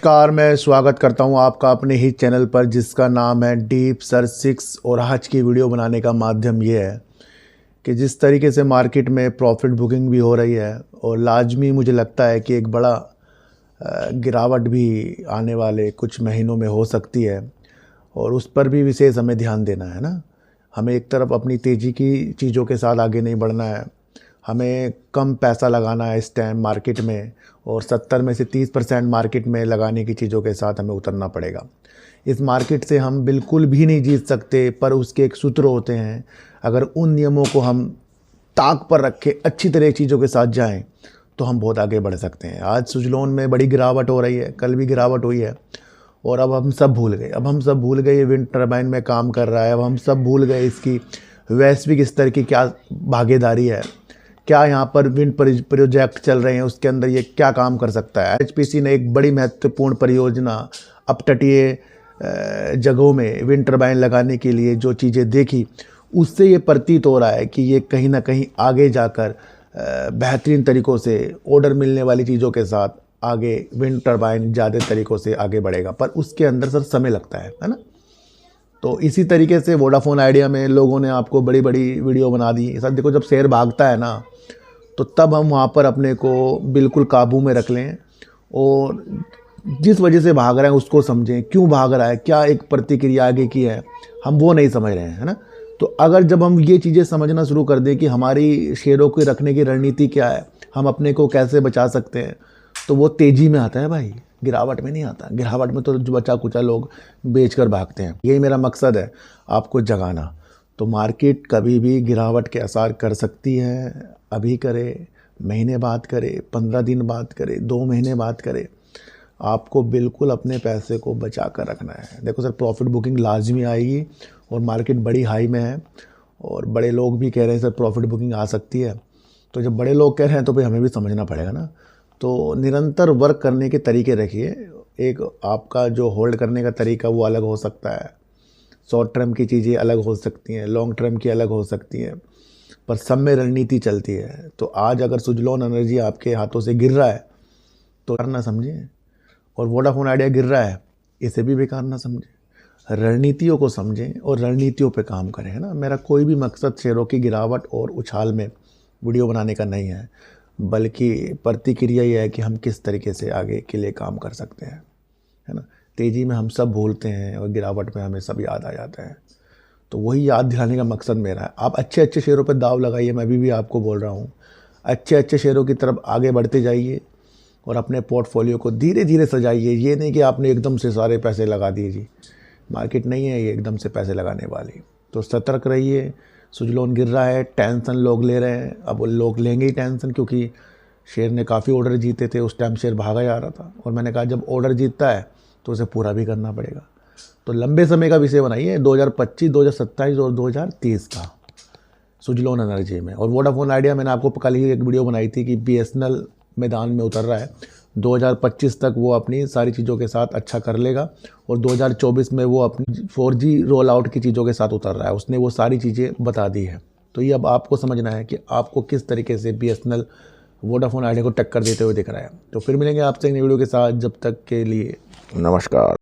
नमस्कार, मैं स्वागत करता हूं आपका अपने ही चैनल पर जिसका नाम है डीप सर्च 6। और आज की वीडियो बनाने का माध्यम ये है कि जिस तरीके से मार्केट में प्रॉफिट बुकिंग भी हो रही है और लाजमी मुझे लगता है कि एक बड़ा गिरावट भी आने वाले कुछ महीनों में हो सकती है और उस पर भी विशेष हमें ध्यान देना है ना। हमें एक तरफ अपनी तेज़ी की चीज़ों के साथ आगे नहीं बढ़ना है, हमें कम पैसा लगाना है इस टाइम मार्केट में और 70 में से 30% मार्केट में लगाने की चीज़ों के साथ हमें उतरना पड़ेगा। इस मार्केट से हम बिल्कुल भी नहीं जीत सकते, पर उसके एक सूत्र होते हैं। अगर उन नियमों को हम ताक पर रखें, अच्छी तरह चीज़ों के साथ जाएं, तो हम बहुत आगे बढ़ सकते हैं। आज सुजलोन में बड़ी गिरावट हो रही है, कल भी गिरावट हुई है और अब हम सब भूल गए ये विंड टर्बाइन में काम कर रहा है। अब हम सब भूल गए इसकी वैश्विक स्तर की क्या भागीदारी है, क्या यहाँ पर विंड प्रोजेक्ट चल रहे हैं, उसके अंदर ये क्या काम कर सकता है। एचपीसी ने एक बड़ी महत्वपूर्ण परियोजना अपतटीय जगहों में विंड टर्बाइन लगाने के लिए जो चीज़ें देखी, उससे ये प्रतीत हो रहा है कि ये कहीं ना कहीं आगे जाकर बेहतरीन तरीक़ों से ऑर्डर मिलने वाली चीज़ों के साथ आगे विंड टर्बाइन ज़्यादा तरीक़ों से आगे बढ़ेगा, पर उसके अंदर सर समय लगता है ना। तो इसी तरीके से वोडाफोन आइडिया में लोगों ने आपको बड़ी बड़ी वीडियो बना दी। सर देखो, जब शेयर भागता है ना, तो तब हम वहाँ पर अपने को बिल्कुल काबू में रख लें और जिस वजह से भाग रहे हैं उसको समझें, क्यों भाग रहा है, क्या एक प्रतिक्रिया आगे की है, हम वो नहीं समझ रहे हैं, है ना। तो अगर जब हम ये चीज़ें समझना शुरू कर दें कि हमारी शेयरों को रखने की रणनीति क्या है, हम अपने को कैसे बचा सकते हैं, तो वो तेज़ी में आता है भाई, गिरावट में नहीं आता। गिरावट में तो जो बचा कुचा लोग बेच कर भागते हैं। यही मेरा मकसद है, आपको जगाना। तो मार्केट कभी भी गिरावट के आसार कर सकती है, अभी करे, महीने बाद करे, 15 दिन बाद करे, 2 महीने बाद करे, आपको बिल्कुल अपने पैसे को बचा कर रखना है। देखो सर, प्रॉफिट बुकिंग लाजमी आएगी और मार्केट बड़ी हाई में है और बड़े लोग भी कह रहे हैं सर प्रॉफिट बुकिंग आ सकती है। तो जब बड़े लोग कह रहे हैं तो भाई हमें भी समझना पड़ेगा ना। तो निरंतर वर्क करने के तरीके रखिए। एक आपका जो होल्ड करने का तरीका वो अलग हो सकता है, शॉर्ट टर्म की चीज़ें अलग हो सकती हैं, लॉन्ग टर्म की अलग हो सकती हैं, पर सब में रणनीति चलती है। तो आज अगर सुजलोन एनर्जी आपके हाथों से गिर रहा है तो बेकार ना समझें, और वोडाफोन आइडिया गिर रहा है इसे भी बेकार ना समझें। रणनीतियों को समझें और रणनीतियों पे काम करें, है ना। मेरा कोई भी मकसद शेयरों की गिरावट और उछाल में वीडियो बनाने का नहीं है, बल्कि प्रतिक्रिया ये है कि हम किस तरीके से आगे के लिए काम कर सकते हैं, है ना। तेज़ी में हम सब भूलते हैं और गिरावट में हमें सब याद आ जाता है। तो वही याद दिलाने का मकसद मेरा है। आप अच्छे अच्छे शेयरों पर दाव लगाइए, मैं भी आपको बोल रहा हूँ। अच्छे अच्छे शेयरों की तरफ आगे बढ़ते जाइए और अपने पोर्टफोलियो को धीरे धीरे सजाइए। ये नहीं कि आपने एकदम से सारे पैसे लगा दिए जी, मार्केट नहीं है ये एकदम से पैसे लगाने वाली। तो सतर्क रहिए। सुजलोन गिर रहा है, टेंशन लोग ले रहे हैं, अब वो लोग लेंगे ही टेंशन, क्योंकि शेयर ने काफ़ी ऑर्डर जीते थे, उस टाइम शेयर भागा जा रहा था और मैंने कहा जब ऑर्डर जीतता है तो उसे पूरा भी करना पड़ेगा। तो लंबे समय का विषय बनाइए, 2025, 2027 और 2030 का सुजलोन एनर्जी में। और वोडाफोन आइडिया मैंने आपको कल ही एक वीडियो बनाई थी कि बीएसएनएल मैदान में उतर रहा है। 2025 तक वो अपनी सारी चीज़ों के साथ अच्छा कर लेगा और 2024 में वो अपनी 4G रोल आउट की चीज़ों के साथ उतर रहा है। उसने वो सारी चीज़ें बता दी है। तो ये अब आपको समझना है कि आपको किस तरीके से बीएसएनएल वोडाफोन आइडिया को टक्कर देते हुए दिख रहा है। तो फिर मिलेंगे आपसे एक नई वीडियो के साथ, जब तक के लिए नमस्कार।